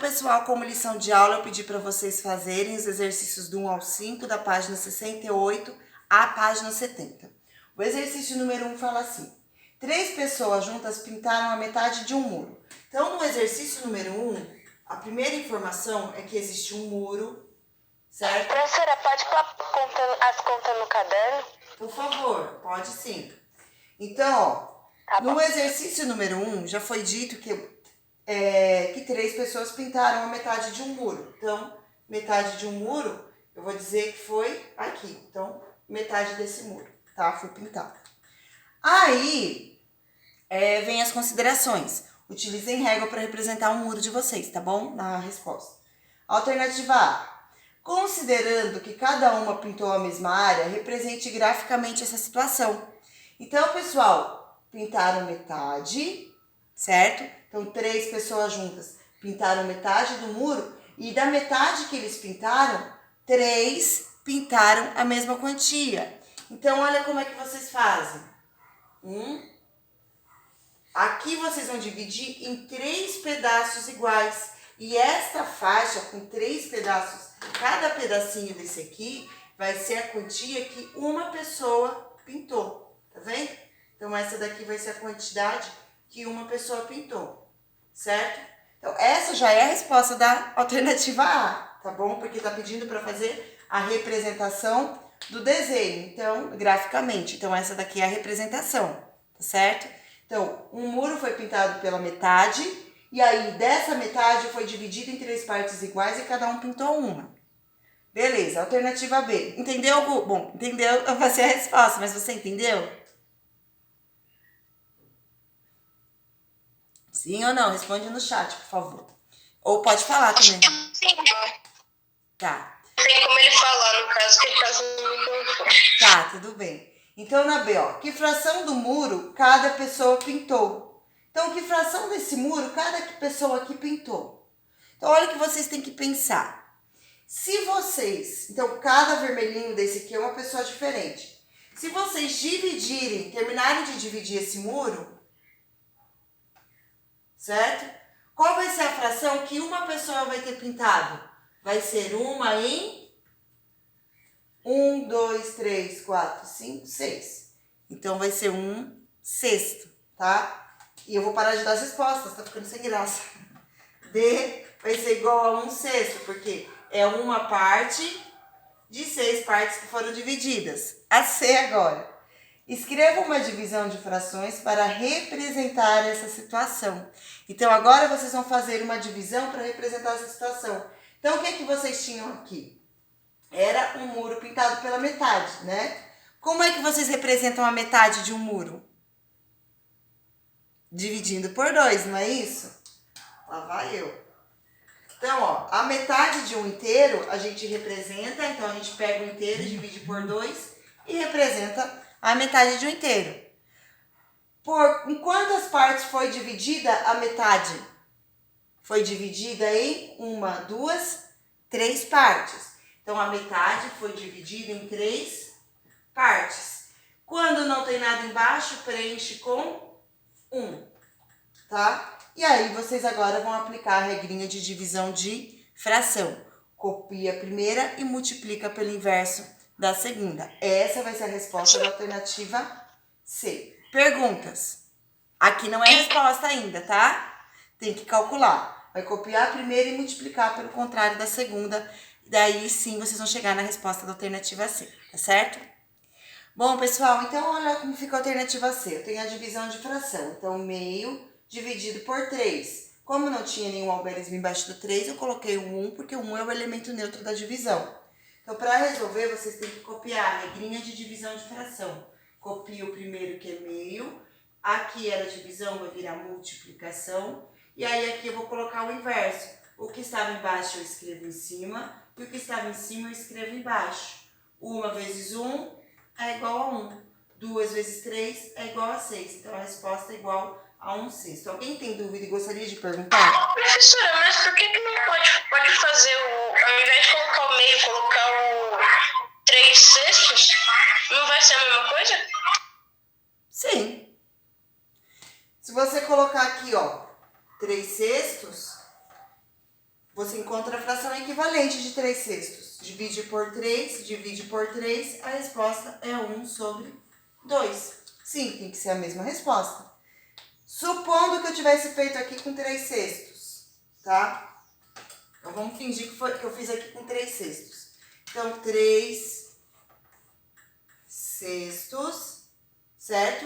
Pessoal, como lição de aula, eu pedi para vocês fazerem os exercícios do 1 ao 5, da página 68 à página 70. O exercício número 1 fala assim: 3 pessoas juntas pintaram a metade de um muro. Então, no exercício número 1, a primeira informação é que existe um muro, certo? Professora, pode pôr as contas no caderno? Por favor, pode sim. Então, no exercício número 1, já foi dito que 3 pessoas pintaram a metade de um muro. Então, metade de um muro, eu vou dizer que foi aqui. Então, metade desse muro, tá? Foi pintado. Aí, vem as considerações. Utilizem régua para representar o muro de vocês, tá bom? Na resposta. Alternativa A. Considerando que cada uma pintou a mesma área, represente graficamente essa situação. Então, pessoal, pintaram metade, certo? Então, 3 pessoas juntas pintaram metade do muro e da metade que eles pintaram, 3 pintaram a mesma quantia. Então, olha como é que vocês fazem. Aqui vocês vão dividir em 3 pedaços iguais. E esta faixa com 3 pedaços, cada pedacinho desse aqui vai ser a quantia que uma pessoa pintou. Tá vendo? Então, essa daqui vai ser a quantidade que uma pessoa pintou, certo? Então, essa já é a resposta da alternativa A, tá bom? Porque tá pedindo para fazer a representação do desenho, então, graficamente. Então, essa daqui é a representação, tá certo? Então, um muro foi pintado pela metade, e aí dessa metade foi dividido em 3 partes iguais e cada um pintou uma. Beleza, alternativa B. Entendeu? Bom, entendeu? Eu passei a resposta, mas você entendeu? Sim ou não? Responde no chat, por favor. Ou pode falar também. Sim. Tá. Tem como ele falar, no caso, que ele tá usando o microfone. Tá, tudo bem. Então, na B, ó. Que fração do muro cada pessoa pintou? Então, que fração desse muro cada pessoa aqui pintou? Então, olha o que vocês têm que pensar. Se vocês... Então, cada vermelhinho desse aqui é uma pessoa diferente. Se vocês dividirem, terminarem de dividir esse muro, certo? Qual vai ser a fração que uma pessoa vai ter pintado? Vai ser uma em 1, 2, 3, 4, 5, 6. Então, vai ser 1/6, tá? E eu vou parar de dar as respostas, tá ficando sem graça. D vai ser igual a 1/6, porque é uma parte de 6 partes que foram divididas. A C agora. Escreva uma divisão de frações para representar essa situação. Então, agora vocês vão fazer uma divisão para representar essa situação. Então, o que é que vocês tinham aqui? Era um muro pintado pela metade, né? Como é que vocês representam a metade de um muro? Dividindo por 2, não é isso? Lá vai eu. Então, ó, a metade de um inteiro a gente representa, então a gente pega o inteiro, divide por 2 e representa a metade de um inteiro. Em quantas partes foi dividida a metade? Foi dividida em 1, 2, 3 partes. Então, a metade foi dividida em 3 partes. Quando não tem nada embaixo, preenche com 1, tá? E aí, vocês agora vão aplicar a regrinha de divisão de fração. Copia a primeira e multiplica pelo inverso da segunda. Essa vai ser a resposta da alternativa C. Perguntas. Aqui não é resposta ainda, tá? Tem que calcular. Vai copiar a primeira e multiplicar pelo contrário da segunda. Daí sim vocês vão chegar na resposta da alternativa C, tá certo? Bom, pessoal, então olha como fica a alternativa C. Eu tenho a divisão de fração. Então, meio dividido por 3. Como não tinha nenhum algarismo embaixo do 3, eu coloquei o 1, porque o 1 é o elemento neutro da divisão. Então, para resolver, vocês têm que copiar a regrinha de divisão de fração. Copia o primeiro, que é meio. Aqui era divisão, vai virar multiplicação. E aí, aqui eu vou colocar o inverso. O que estava embaixo eu escrevo em cima, e o que estava em cima eu escrevo embaixo. 1 vezes 1 é igual a 1. 2 vezes 3 é igual a 6. Então, a resposta é igual a 1/6. Alguém tem dúvida e gostaria de perguntar? Professora, mas por que não pode fazer ao invés de colocar o meio, colocar o 3/6? Não vai ser a mesma coisa? Sim. Se você colocar aqui, ó, 3/6, você encontra a fração equivalente de 3/6. Divide por 3, a resposta é 1/2. Sim, tem que ser a mesma resposta. Supondo que eu tivesse feito aqui com 3/6, tá? Então, vamos fingir que eu fiz aqui com 3/6. Então, 3/6, certo?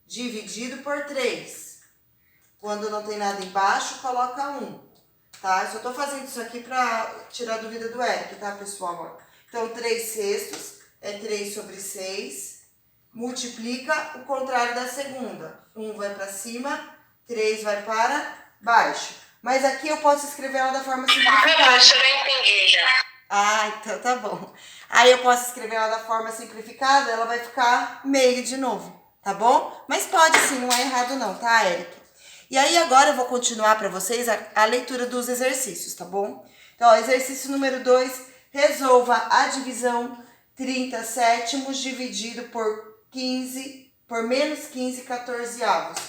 Dividido por 3. Quando não tem nada embaixo, coloca 1, tá? Eu só tô fazendo isso aqui pra tirar a dúvida do Eric, tá, pessoal? Então, 3/6 é 3/6. Multiplica o contrário da segunda. 1 vai para cima, 3 vai para baixo. Mas aqui eu posso escrever ela da forma simplificada. Isso eu não entendi já. Então tá bom. Aí eu posso escrever ela da forma simplificada, ela vai ficar meio de novo, tá bom? Mas pode sim, não é errado não, tá, Eric? E aí agora eu vou continuar para vocês a leitura dos exercícios, tá bom? Então, ó, exercício número 2, resolva a divisão 30/7 dividido por menos 15 14avos.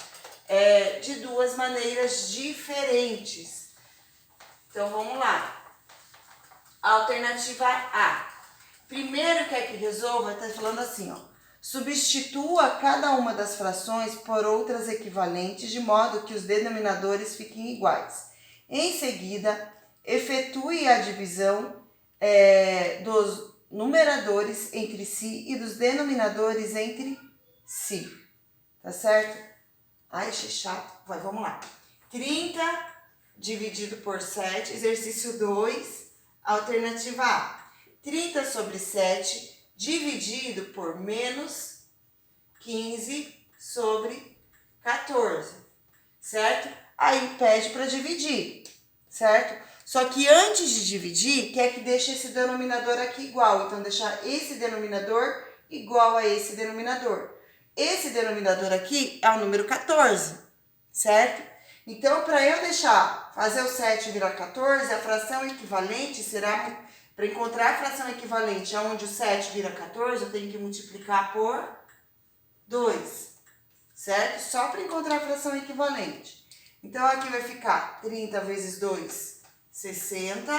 De duas maneiras diferentes. Então, vamos lá. Alternativa A. Primeiro quer que resolva, está falando assim, ó. Substitua cada uma das frações por outras equivalentes, de modo que os denominadores fiquem iguais. Em seguida, efetue a divisão dos numeradores entre si e dos denominadores entre si. Tá certo? Ai, chato. Vamos lá. 30 dividido por 7, exercício 2, alternativa A. 30/7 dividido por menos 15/14, certo? Aí pede para dividir, certo? Só que antes de dividir, quer que deixe esse denominador aqui igual. Então, deixar esse denominador igual a esse denominador. Esse denominador aqui é o número 14, certo? Então, para eu fazer o 7 virar 14, a fração equivalente será... Para encontrar a fração equivalente aonde o 7 vira 14, eu tenho que multiplicar por 2, certo? Só para encontrar a fração equivalente. Então, aqui vai ficar 30 vezes 2, 60.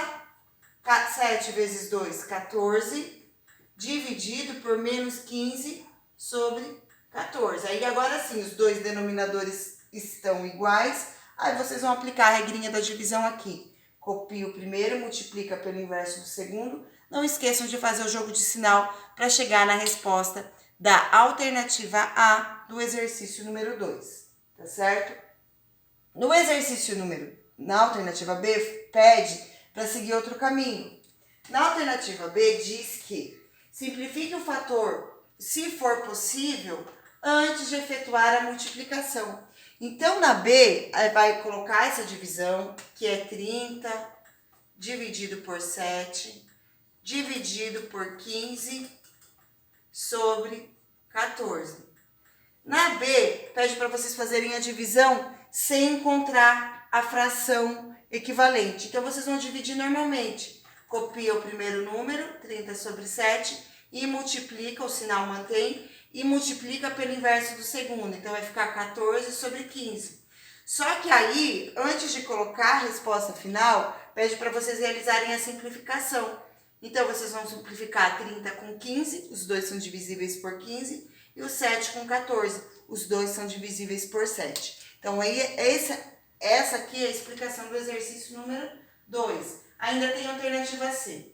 7 vezes 2, 14. Dividido por menos 15/14. Aí, agora sim, os dois denominadores estão iguais. Aí, vocês vão aplicar a regrinha da divisão aqui. Copia o primeiro, multiplica pelo inverso do segundo. Não esqueçam de fazer o jogo de sinal para chegar na resposta da alternativa A do exercício número 2, tá certo? Na alternativa B, pede para seguir outro caminho. Na alternativa B, diz que simplifique o fator, se for possível, antes de efetuar a multiplicação. Então, na B, vai colocar essa divisão, que é 30 dividido por 7, dividido por 15/14. Na B, pede para vocês fazerem a divisão sem encontrar a fração equivalente. Então, vocês vão dividir normalmente. Copia o primeiro número, 30/7, e multiplica, o sinal mantém, e multiplica pelo inverso do segundo. Então, vai ficar 14/15. Só que aí, antes de colocar a resposta final, pede para vocês realizarem a simplificação. Então, vocês vão simplificar 30 com 15, os dois são divisíveis por 15, e o 7 com 14, os dois são divisíveis por 7. Então, aí, essa aqui é a explicação do exercício número 2. Ainda tem a alternativa C.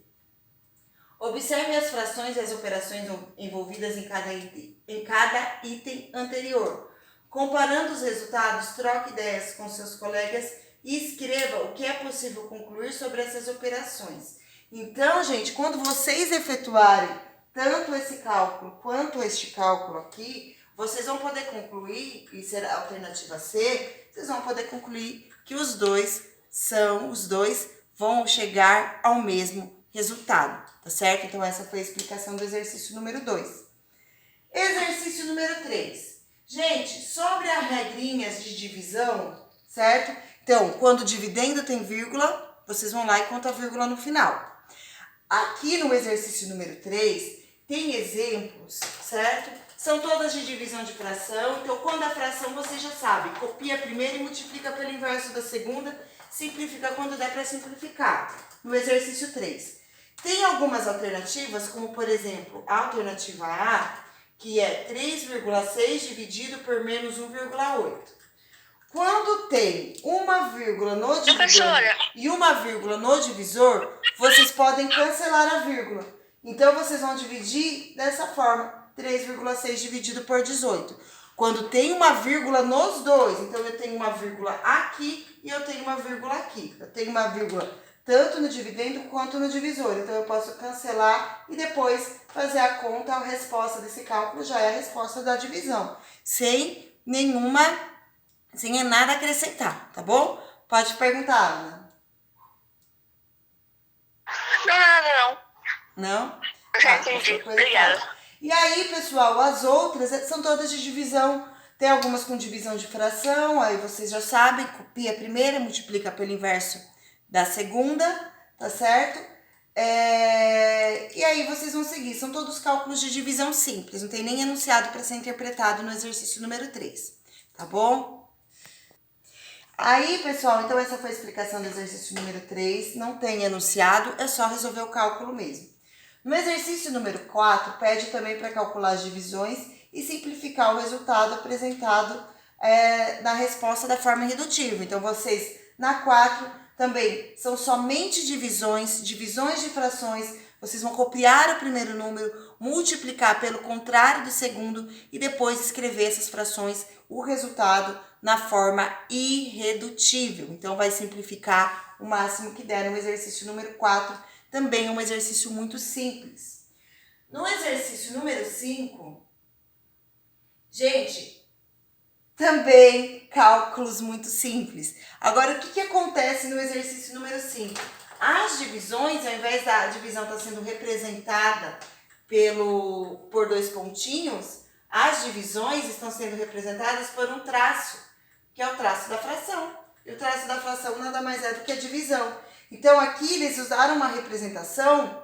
Observe as frações e as operações envolvidas em cada item anterior. Comparando os resultados, troque ideias com seus colegas e escreva o que é possível concluir sobre essas operações. Então, gente, quando vocês efetuarem tanto esse cálculo quanto este cálculo aqui, vocês vão poder concluir, e será a alternativa C, vocês vão poder concluir que os dois vão chegar ao mesmo resultado, tá certo? Então, essa foi a explicação do exercício número 2. Exercício número 3. Gente, sobre as regrinhas de divisão, certo? Então, quando o dividendo tem vírgula, vocês vão lá e contam a vírgula no final. Aqui no exercício número 3, tem exemplos, certo? São todas de divisão de fração. Então, quando a fração, você já sabe, copia a primeira e multiplica pelo inverso da segunda. simplifica quando der para simplificar. No exercício 3. Tem algumas alternativas, como por exemplo, a alternativa A, que é 3,6 dividido por menos 1,8. Quando tem uma vírgula no divisor Professora. e uma vírgula no divisor, vocês podem cancelar a vírgula. Então, vocês vão dividir dessa forma, 3,6 dividido por 18. Quando tem uma vírgula nos dois, então eu tenho uma vírgula aqui e eu tenho uma vírgula aqui. Eu tenho uma vírgula tanto no dividendo quanto no divisor. Então, eu posso cancelar e depois fazer a conta. A resposta desse cálculo já é a resposta da divisão, sem nada a acrescentar, tá bom? Pode perguntar, Ana. Não. Não? Eu já entendi. Obrigada. E aí, pessoal, as outras são todas de divisão. Tem algumas com divisão de fração, aí vocês já sabem, copia a primeira, multiplica pelo inverso da segunda, tá certo? E aí vocês vão seguir. São todos cálculos de divisão simples, não tem nem enunciado para ser interpretado no exercício número 3, tá bom? Aí, pessoal, então essa foi a explicação do exercício número 3. Não tem enunciado, é só resolver o cálculo mesmo. No exercício número 4, pede também para calcular as divisões e simplificar o resultado apresentado na resposta da forma irredutível. Então, vocês, na 4, também são somente divisões de frações. Vocês vão copiar o primeiro número, multiplicar pelo contrário do segundo e depois escrever essas frações, o resultado, na forma irredutível. Então, vai simplificar o máximo que der no exercício número 4. Também é um exercício muito simples. No exercício número 5, gente, também cálculos muito simples. Agora, o que acontece no exercício número 5? As divisões, ao invés da divisão estar sendo representada por dois pontinhos, as divisões estão sendo representadas por um traço, que é o traço da fração. E o traço da fração nada mais é do que a divisão. Então, aqui eles usaram uma representação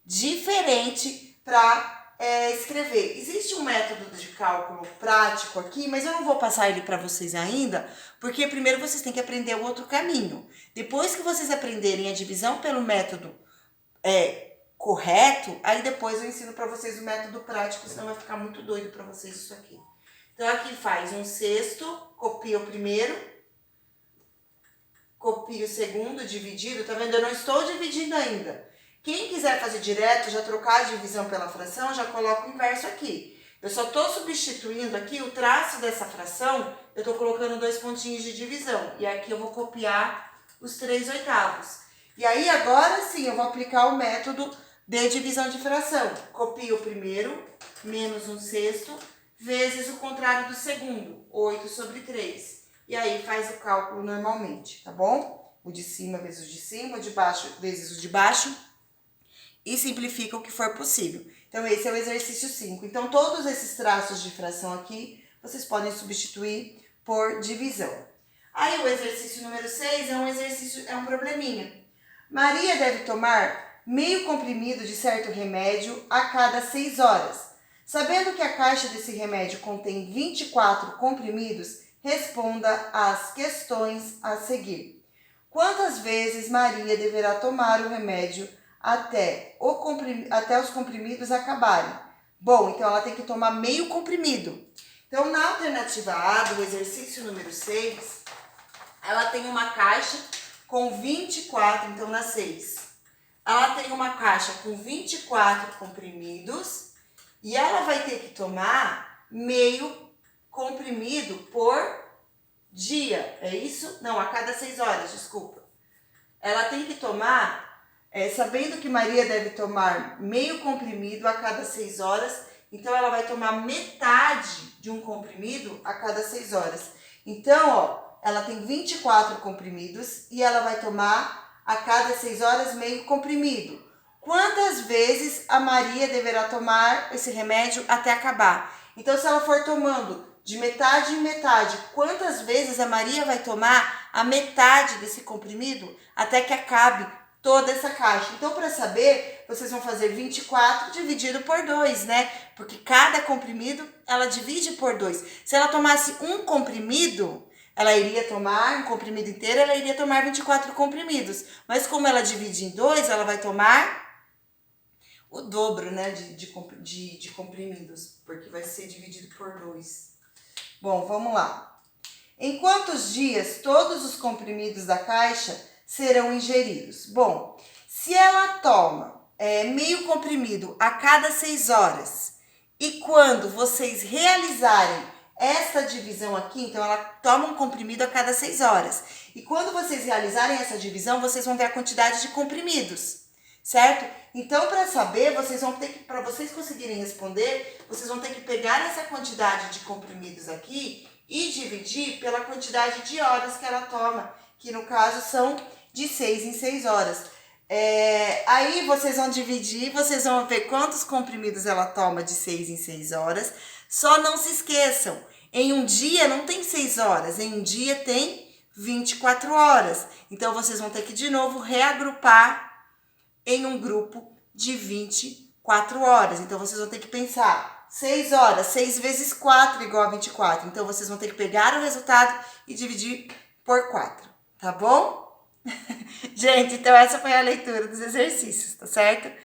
diferente para escrever. Existe um método de cálculo prático aqui, mas eu não vou passar ele para vocês ainda, porque primeiro vocês têm que aprender o outro caminho. Depois que vocês aprenderem a divisão pelo método correto, aí depois eu ensino para vocês o método prático, senão vai ficar muito doido para vocês isso aqui. Então, aqui faz 1/6, copia o primeiro, copia o segundo, dividido, tá vendo? Eu não estou dividindo ainda. Quem quiser fazer direto, já trocar a divisão pela fração, já coloca o inverso aqui. Eu só estou substituindo aqui o traço dessa fração, eu estou colocando 2 pontinhos de divisão. E aqui eu vou copiar os 3/8. E aí, agora sim, eu vou aplicar o método de divisão de fração. Copio o primeiro, menos 1/6, vezes o contrário do segundo, 8/3. E aí faz o cálculo normalmente, tá bom? O de cima vezes o de cima, o de baixo vezes o de baixo. E simplifica o que for possível. Então, esse é o exercício 5. Então, todos esses traços de fração aqui, vocês podem substituir por divisão. Aí, o exercício número 6 é um probleminha. Maria deve tomar meio comprimido de certo remédio a cada 6 horas. Sabendo que a caixa desse remédio contém 24 comprimidos, responda às questões a seguir. Quantas vezes Maria deverá tomar o remédio até os comprimidos acabarem? Bom, então ela tem que tomar meio comprimido. Então, na alternativa A do exercício número 6, ela tem uma caixa com 24, então na 6. Ela tem uma caixa com 24 comprimidos e ela vai ter que tomar meio comprimido por dia, é isso? Não, a cada 6 horas, desculpa. Ela tem que tomar, sabendo que Maria deve tomar meio comprimido a cada 6 horas, então ela vai tomar metade de um comprimido a cada 6 horas. Então, ó, ela tem 24 comprimidos e ela vai tomar a cada 6 horas meio comprimido. Quantas vezes a Maria deverá tomar esse remédio até acabar? Então, se ela for tomando de metade em metade, quantas vezes a Maria vai tomar a metade desse comprimido até que acabe toda essa caixa? Então, para saber, vocês vão fazer 24 dividido por 2, né? Porque cada comprimido, ela divide por 2. Se ela tomasse um comprimido, ela iria tomar um comprimido inteiro, ela iria tomar 24 comprimidos. Mas como ela divide em 2, ela vai tomar o dobro, né, de comprimidos, porque vai ser dividido por 2. Bom, vamos lá. Em quantos dias todos os comprimidos da caixa serão ingeridos? Bom, se ela toma meio comprimido a cada 6 horas e quando vocês realizarem essa divisão aqui, então ela toma um comprimido a cada 6 horas. E quando vocês realizarem essa divisão, vocês vão ver a quantidade de comprimidos, certo? Então, para saber, vocês vão ter que, para vocês conseguirem responder, vocês vão ter que pegar essa quantidade de comprimidos aqui e dividir pela quantidade de horas que ela toma, que no caso são de 6 em 6 horas. Aí vocês vão dividir, vocês vão ver quantos comprimidos ela toma de 6 em 6 horas. Só não se esqueçam, em um dia não tem 6 horas, em um dia tem 24 horas. Então, vocês vão ter que, de novo, reagrupar em um grupo de 24 horas. Então, vocês vão ter que pensar, 6 horas, 6 vezes 4 igual a 24. Então, vocês vão ter que pegar o resultado e dividir por 4, tá bom? Gente, então essa foi a leitura dos exercícios, tá certo?